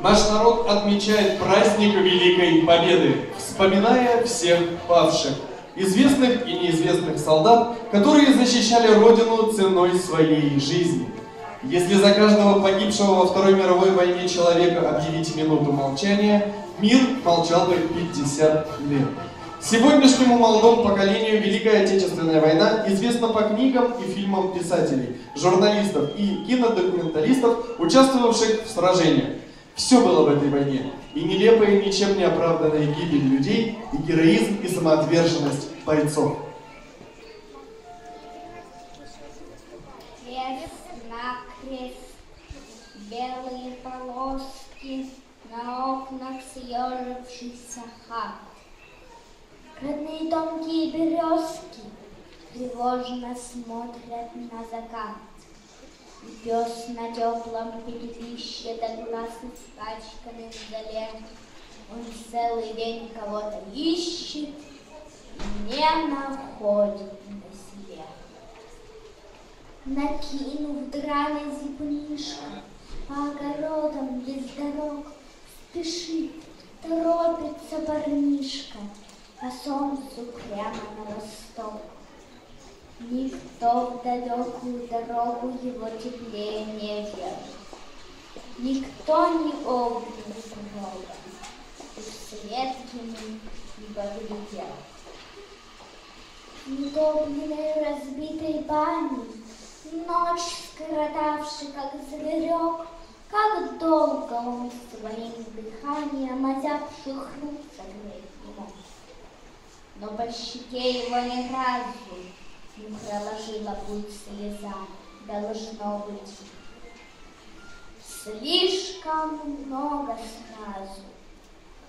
Наш народ отмечает праздник Великой Победы, вспоминая всех павших, известных и неизвестных солдат, которые защищали Родину ценой своей жизни. Если за каждого погибшего во Второй мировой войне человека объявить минуту молчания, мир молчал бы 50 лет. Сегодняшнему молодому поколению Великая Отечественная война известна по книгам и фильмам писателей, журналистов и кинодокументалистов, участвовавших в сражениях. Все было в этой войне. И нелепая, ничем не оправданная гибель людей, и героизм, и самоотверженность бойцов. Крест на крест, белые полоски на окнах съежившихся хат. Родные тонкие березки тревожно смотрят на закат. И пес на теплом пепелище до глаз испачканный в зале. Он целый день кого-то ищет и не находит на себе. Накинув драный зипунишко, по огородам без дорог спешит, торопится парнишка по солнцу прямо на восток. Никто в далекую дорогу его теплее не вел, никто не обнял дорога, и вслед ему не поглядел. В нетопленной разбитой бане, ночь скоротавший, как зверек, как долго он своим дыханием озябших рук согреть не мог. Но по щеке его ни разу не проложила путь слеза, должно быть. Слишком много сразу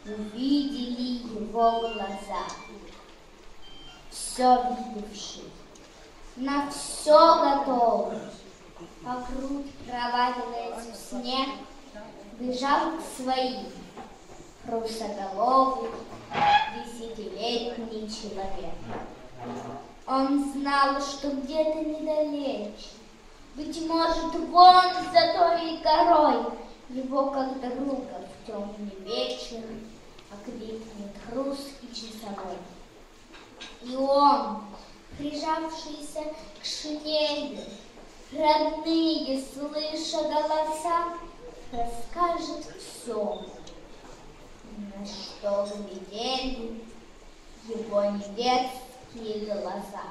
увидели его глаза, все видевший, на все готовый, по грудь проваливаясь в снег, бежал к своим, русоголовый, 10-летний человек. Он знал, что где-то недалече, быть может, вон за той горой, его как друга в темный вечер окликнет русский часовой. И он, прижавшийся к шинели, родные, слыша голоса, расскажет все, на что глядели его недетские глаза.